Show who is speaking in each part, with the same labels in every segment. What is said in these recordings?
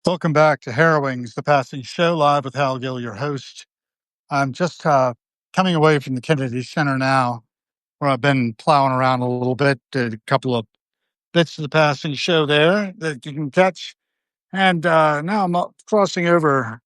Speaker 1: Welcome back to Harrowings, the Passing Show, live with Hal Gill, your host. I'm just coming away from the Kennedy Center now, where I've been plowing around a little bit, did a couple of bits of the Passing Show there that you can catch. And now I'm crossing over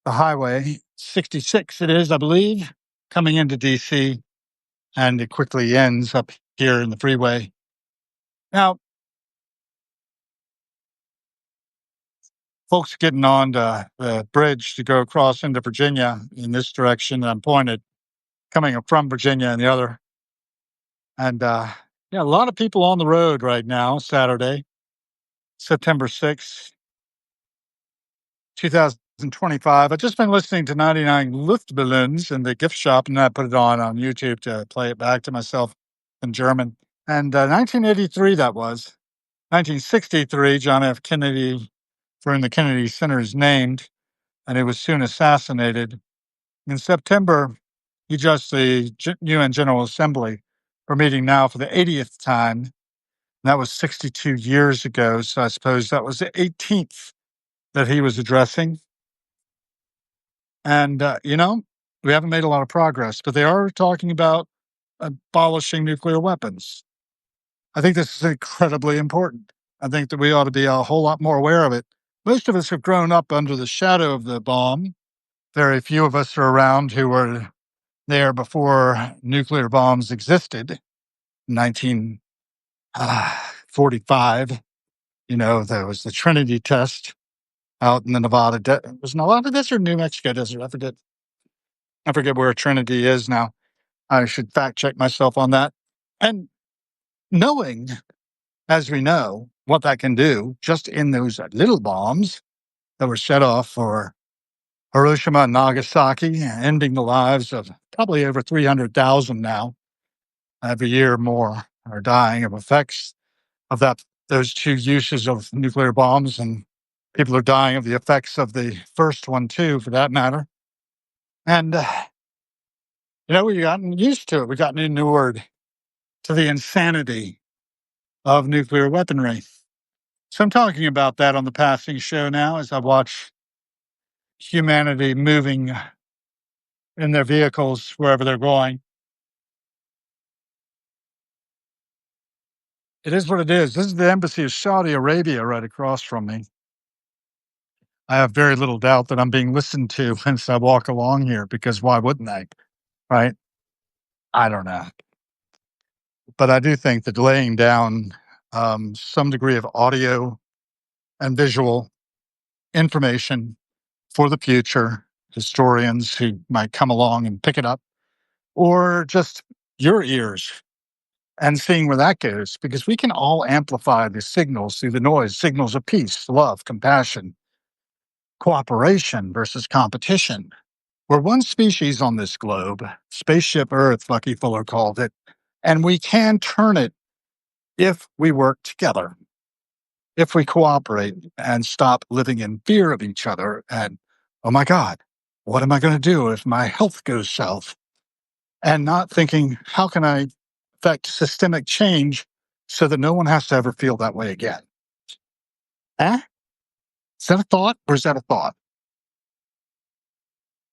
Speaker 1: the highway, 66 it is, I believe, coming into D.C., and it quickly ends up here in the freeway. Now, folks getting on to the bridge to go across into Virginia in this direction, I'm pointed coming up from Virginia and the other. And yeah, a lot of people on the road right now, Saturday, September 6th, 2025. I've just been listening to 99 Luftballons in the gift shop, and I put it on YouTube to play it back to myself in German. And 1983, that was. 1963, John F. Kennedy, for whom the Kennedy Center is named, and he was soon assassinated. In September, he judged the UN General Assembly. We're meeting now for the 80th time. That was 62 years ago. So I suppose that was the 18th that he was addressing. And, we haven't made a lot of progress, but they are talking about abolishing nuclear weapons. I think this is incredibly important. I think that we ought to be a whole lot more aware of it. Most of us have grown up under the shadow of the bomb. Very few of us are around who were there before nuclear bombs existed. 1945, there was the Trinity test out in the Nevada was Nevada desert, New Mexico desert. I forget where Trinity is now. I should fact check myself on that. And knowing, as we know, what that can do just in those little bombs that were set off for Hiroshima and Nagasaki, ending the lives of probably over 300,000 now. Every year more are dying of effects of those two uses of nuclear bombs, and people are dying of the effects of the first one too, for that matter. And we've gotten used to it. We've gotten inured to the insanity of nuclear weaponry. So I'm talking about that on the Passing Show now as I watch humanity moving in their vehicles wherever they're going. It is what it is. This is the embassy of Saudi Arabia right across from me. I have very little doubt that I'm being listened to as I walk along here, because why wouldn't I? Right? I don't know. But I do think that laying down some degree of audio and visual information for the future historians who might come along and pick it up, or just your ears, and seeing where that goes, because we can all amplify the signals through the noise, signals of peace, love, compassion, cooperation versus competition. We're one species on this globe, spaceship Earth, Bucky Fuller called it, and we can turn it if we work together, if we cooperate and stop living in fear of each other. And, oh my God, what am I going to do if my health goes south? And not thinking, how can I affect systemic change so that no one has to ever feel that way again? Eh? Is that a thought, or is that a thought?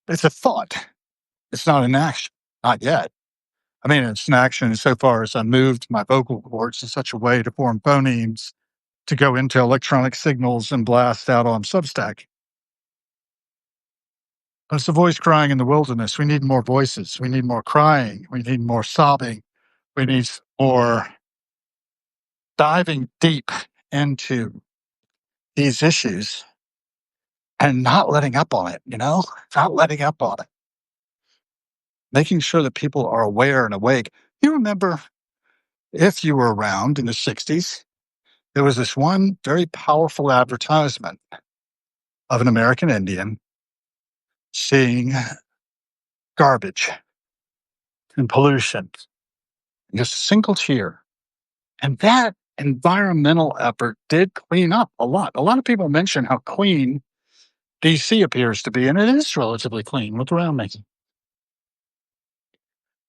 Speaker 1: It's a thought. It's not an action. Not yet. I mean, it's an action insofar as I moved my vocal cords in such a way to form phonemes to go into electronic signals and blast out on Substack. But it's a voice crying in the wilderness. We need more voices. We need more crying. We need more sobbing. We need more diving deep into these issues and not letting up on it, not letting up on it. Making sure that people are aware and awake. You remember, if you were around in the 60s, there was this one very powerful advertisement of an American Indian seeing garbage and pollution, just a single tear. And that environmental effort did clean up a lot. A lot of people mention how clean DC appears to be, and it is relatively clean. Look around me.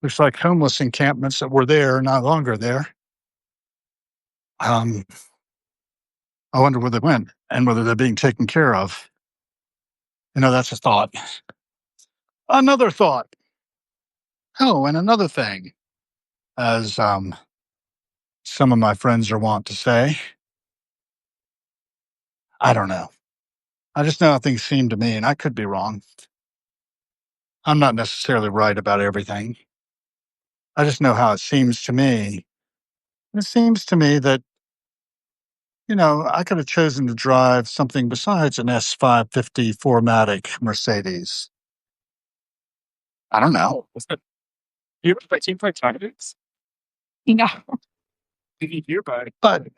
Speaker 1: Looks like homeless encampments that were there are no longer there. I wonder where they went and whether they're being taken care of. That's a thought. Another thought. Oh, and another thing, as some of my friends are wont to say, I don't know. I just know how things seem to me, and I could be wrong. I'm not necessarily right about everything. I just know how it seems to me. It seems to me that, I could have chosen to drive something besides an S550 4MATIC Mercedes. I don't know. You by Team Fight Tactics? No. But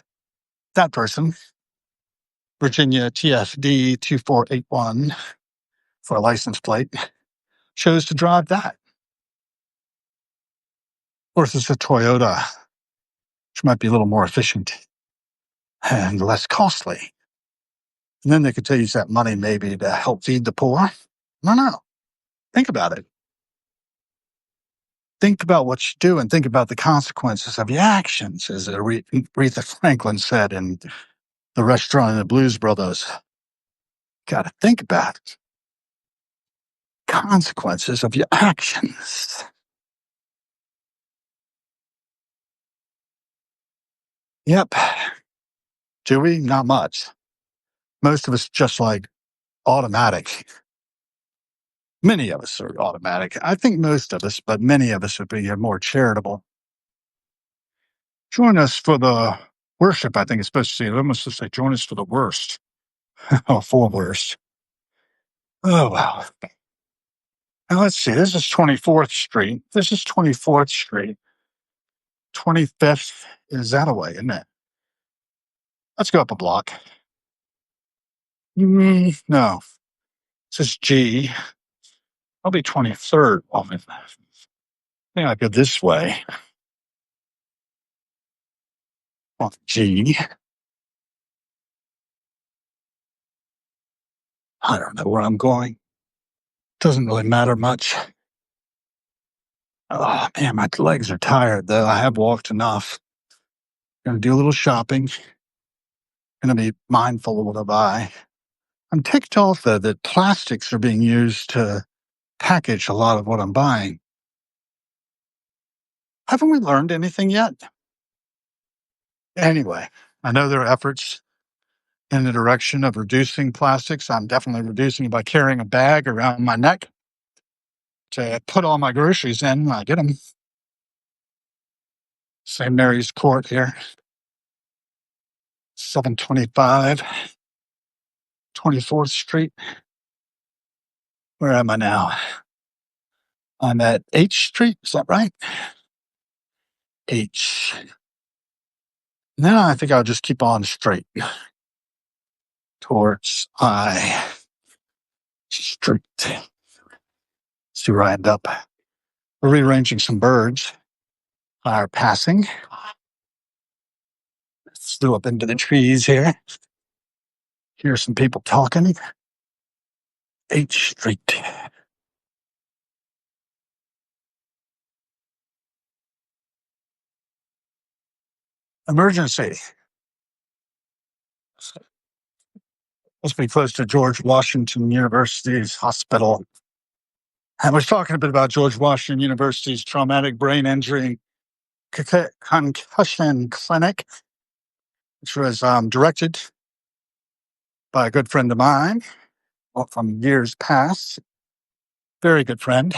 Speaker 1: that person, Virginia TFD 2481 for a license plate, chose to drive that. Of course, it's a Toyota, which might be a little more efficient and less costly. And then they could use that money maybe to help feed the poor. I don't know. Think about it. Think about what you do and think about the consequences of your actions, as Aretha Franklin said in The Restaurant in the Blues Brothers. Got to think about it. Consequences of your actions. Yep. Do we? Not much. Most of us just like automatic. Many of us are automatic. I think most of us, but many of us would be more charitable. Join us for the worship, I think it's supposed to say. It must say, join us for the worst. Oh, for worst. Oh, wow. Now, let's see. This is 24th Street. This is 24th Street. 25th is that away, isn't it? Let's go up a block. No. This is G. I'll be 23rd. I think I go this way. Well, G. I don't know where I'm going. Doesn't really matter much. Oh, man, my legs are tired, though. I have walked enough. Gonna do a little shopping. Gonna be mindful of what I buy. I'm ticked off, though, that plastics are being used to package a lot of what I'm buying. Haven't we learned anything yet? Anyway, I know there are efforts in the direction of reducing plastics. I'm definitely reducing it by carrying a bag around my neck to put all my groceries in when I get them. St. Mary's Court here. 725, 24th Street. Where am I now? I'm at H Street. Is that right? H. Now I think I'll just keep on straight towards I Street. See where I end up. We're rearranging some birds. Are passing. Let's go up into the trees here. Hear some people talking. H Street. Emergency. Must be close to George Washington University's hospital. I was talking a bit about George Washington University's traumatic brain injury concussion clinic, which was directed by a good friend of mine from years past. Very good friend.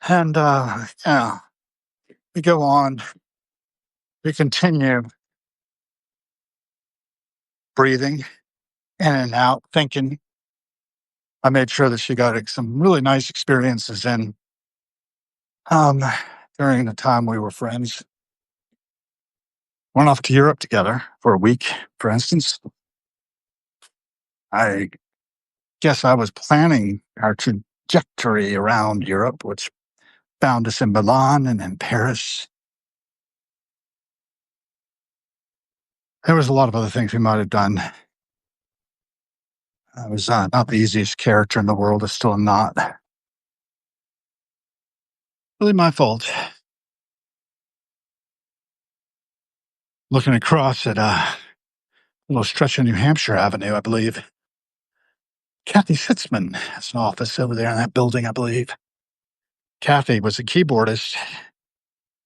Speaker 1: And, we go on. We continue breathing in and out, thinking. I made sure that she got some really nice experiences in during the time we were friends. Went off to Europe together for a week, for instance. I guess I was planning our trajectory around Europe, which found us in Milan and in Paris. There was a lot of other things we might have done. I was not the easiest character in the world. I still am not. Really my fault. looking across at a little stretch of New Hampshire Avenue, I believe. Kathy Sitzman has an office over there in that building, I believe. Kathy was a keyboardist,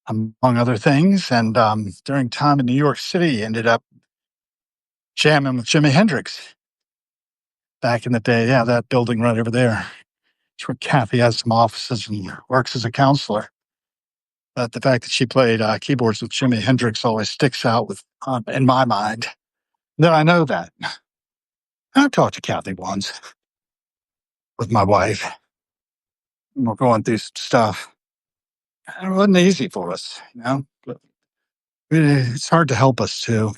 Speaker 1: among other things, and during time in New York City, ended up jamming with Jimi Hendrix back in the day. Yeah, that building right over there. It's where Kathy has some offices and works as a counselor. But the fact that she played keyboards with Jimi Hendrix always sticks out with in my mind. That I know that. I talked to Kathy once with my wife. And we're going through some stuff. And it wasn't easy for us, you know. But it's hard to help us too.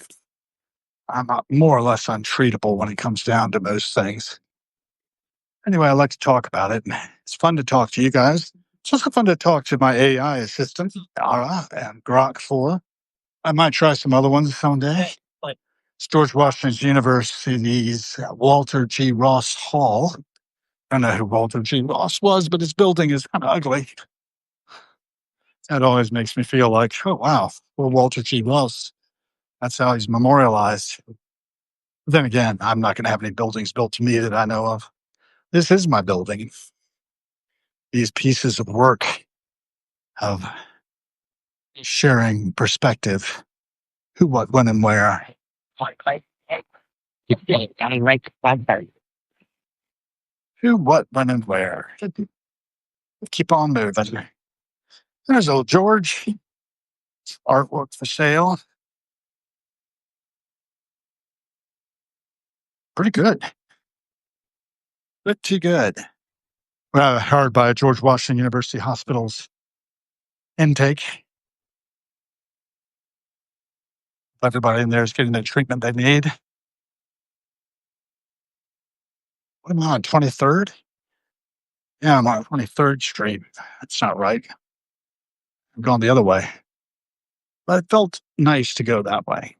Speaker 1: I'm more or less untreatable when it comes down to most things. Anyway, I like to talk about it. It's fun to talk to you guys. It's also fun to talk to my AI assistants, Ara and Grok 4. I might try some other ones someday. It's George Washington University's Walter G. Ross Hall. I don't know who Walter G. Ross was, but his building is kind of ugly. That always makes me feel like, oh, wow, well, Walter G. Ross, that's how he's memorialized. Then again, I'm not going to have any buildings built to me that I know of. This is my building. These pieces of work of sharing perspective, who, what, when, and where. Who, what, when, and where. Keep on moving. There's old George. Artwork for sale. Pretty good. Pretty good. Hired by George Washington University Hospital's intake. Everybody in there is getting the treatment they need. What am I on, 23rd? Yeah, I'm on 23rd Street. That's not right. I've gone the other way. But it felt nice to go that way.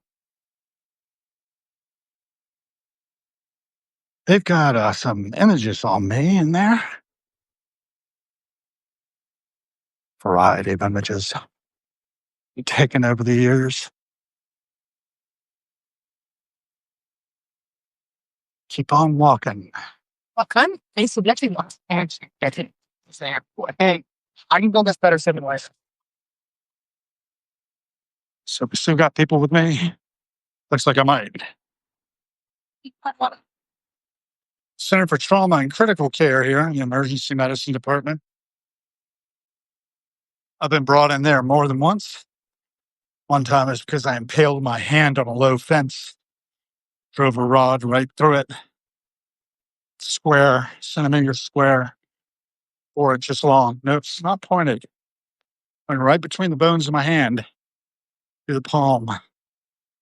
Speaker 1: They've got some images on me in there. Variety of images taken over the years. Keep on walking. Okay. Hey, so that's it. That's it. Hey, I can build this better 7 ways. So we still got people with me? Looks like I might. Center for Trauma and Critical Care here in the Emergency Medicine Department. I've been brought in there more than once. One time is because I impaled my hand on a low fence, drove a rod right through it, square, centimeter square, 4 inches long. No, it's not pointed. Went right between the bones of my hand to the palm.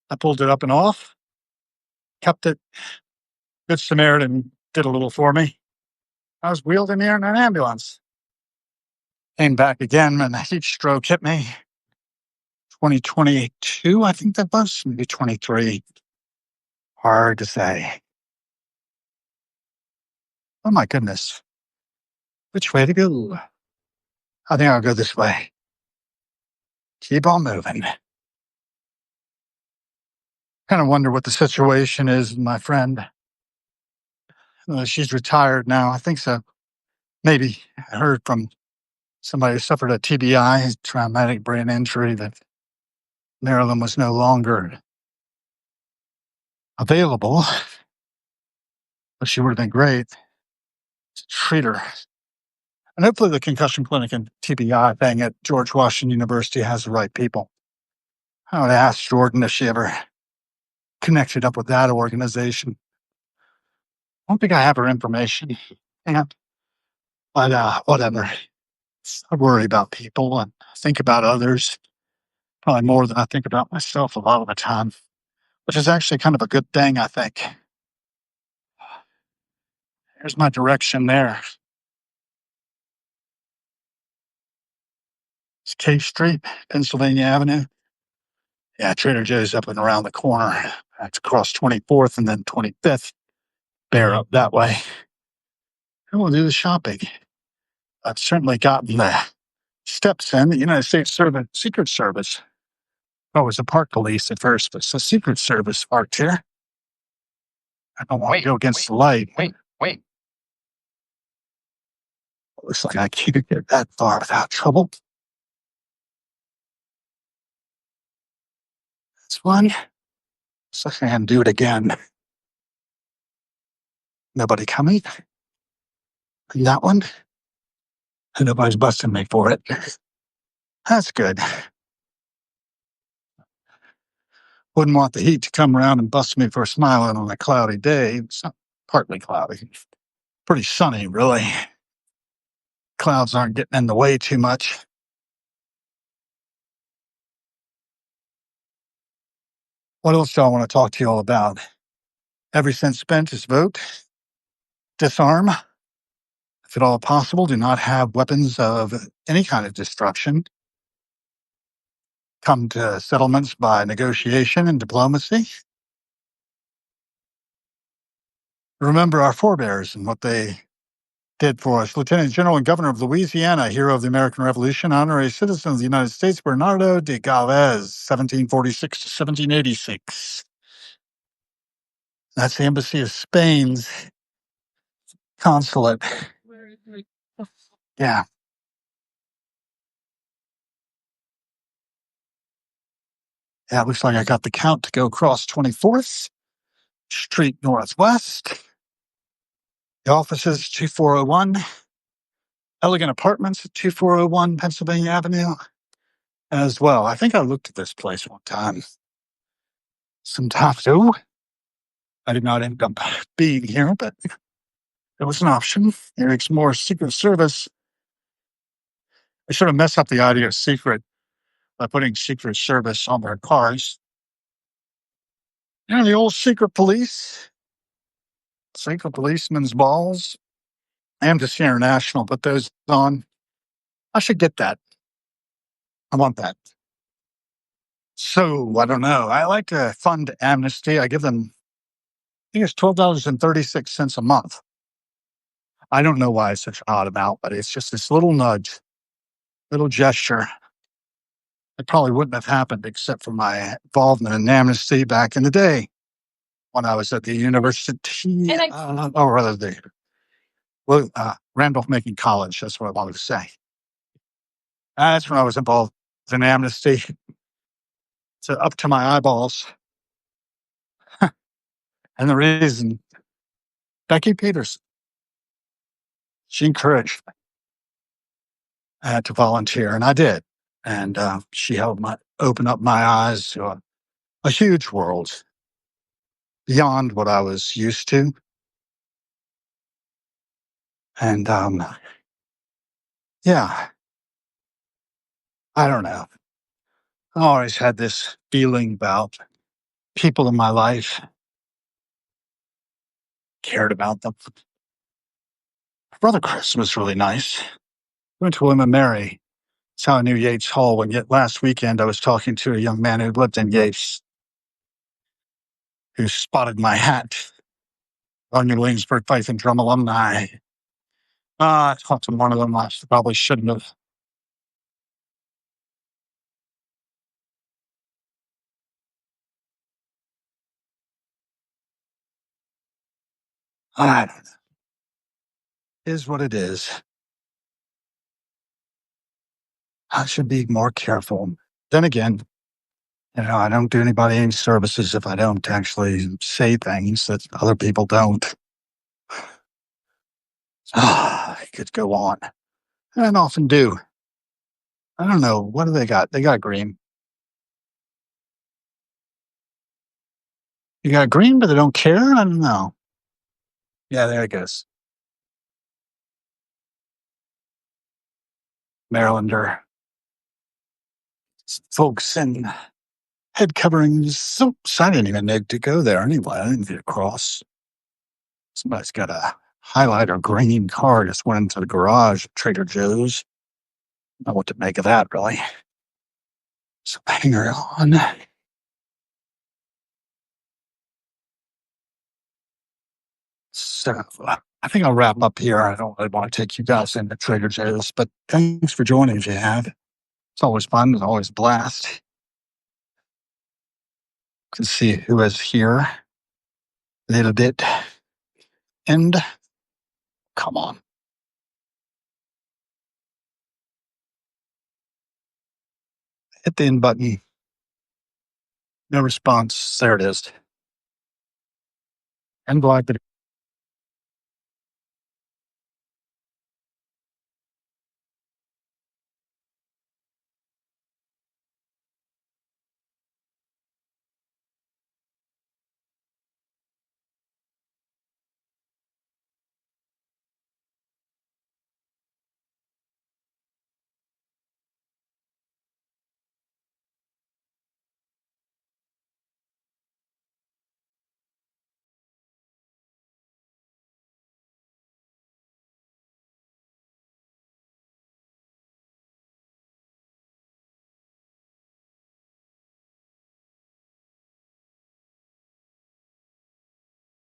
Speaker 1: I pulled it up and off, kept it. Good Samaritan did a little for me. I was wheeled in there in an ambulance. Came back again when a heat stroke hit me. 2022, I think that was, maybe 23. Hard to say. Oh my goodness. Which way to go? I think I'll go this way. Keep on moving. Kind of wonder what the situation is with my friend. She's retired now. I think so. Maybe I heard from somebody who suffered a TBI, traumatic brain injury, that Marilyn was no longer available. But she would have been great to treat her. And hopefully the concussion clinic and TBI thing at George Washington University has the right people. I would ask Jordan if she ever connected up with that organization. I don't think I have her information. Yeah. But whatever. I worry about people and think about others, probably more than I think about myself a lot of the time, which is actually kind of a good thing, I think. Here's my direction there. It's K Street, Pennsylvania Avenue. Yeah, Trader Joe's up and around the corner. That's across 24th and then 25th. Bear up that way. And we'll do the shopping. I've certainly gotten the steps in. The United States Secret Service Oh, it was the park police at first, but it's the Secret Service parked here. I don't want to go against the light. Wait. Looks like I can't get that far without trouble. That's one. So I can do it again. Nobody coming. And that one. And nobody's busting me for it. That's good. Wouldn't want the heat to come around and bust me for smiling on a cloudy day. It's not partly cloudy. Pretty sunny, really. Clouds aren't getting in the way too much. What else do I want to talk to you all about? Every cent spent is vote. Disarm. If at all possible, do not have weapons of any kind of destruction. Come to settlements by negotiation and diplomacy. Remember our forebears and what they did for us. Lieutenant General and Governor of Louisiana, hero of the American Revolution, honorary citizen of the United States, Bernardo de Galvez, 1746 to 1786. That's the Embassy of Spain's consulate. Yeah. Yeah, it looks like I got the count to go across 24th Street Northwest. The office is 2401. Elegant Apartments at 2401 Pennsylvania Avenue as well. I think I looked at this place one time. Some time ago. I did not end up being here, but it was an option. Eric's more Secret Service. I sort of mess up the idea of secret by putting Secret Service on their cars. The old secret police, secret policeman's balls. Amnesty International put those on. I should get that. I want that. So, I don't know. I like to fund Amnesty. I give them, I think it's $12.36 a month. I don't know why it's such an odd amount, but it's just this little nudge, little gesture. It probably wouldn't have happened except for my involvement in Amnesty back in the day when I was at the university, or rather Randolph-Macon College. That's what I wanted to say. That's when I was involved in Amnesty. So up to my eyeballs. And the reason, Becky Peterson, she encouraged me to volunteer, and I did. And she helped open up my eyes to a huge world beyond what I was used to. And yeah, I don't know. I always had this feeling about people in my life, cared about them. Brother Chris was really nice. Went to William and Mary. That's how I knew Yates Hall. When yet last weekend I was talking to a young man who lived in Yates, who spotted my hat on New Williamsburg Fife and Drum alumni. I talked to one of them. I probably shouldn't have. I don't know. It is what it is. I should be more careful. Then again, I don't do anybody any services if I don't actually say things that other people don't. I could go on. And often do. I don't know. What do they got? They got green. You got green, but they don't care? I don't know. Yeah, there it goes. Marylander. Folks in head coverings. Oops, I didn't even need to go there anyway. I didn't get across. Somebody's got a highlighter green car just went into the garage at Trader Joe's. I don't know what to make of that, really. So hanger on. So I think I'll wrap up here. I don't really want to take you guys into Trader Joe's, but thanks for joining if you have. It's always fun. It's always a blast. Can see who is here. A little bit. And come on. Hit the end button. No response. There it is. I'm glad that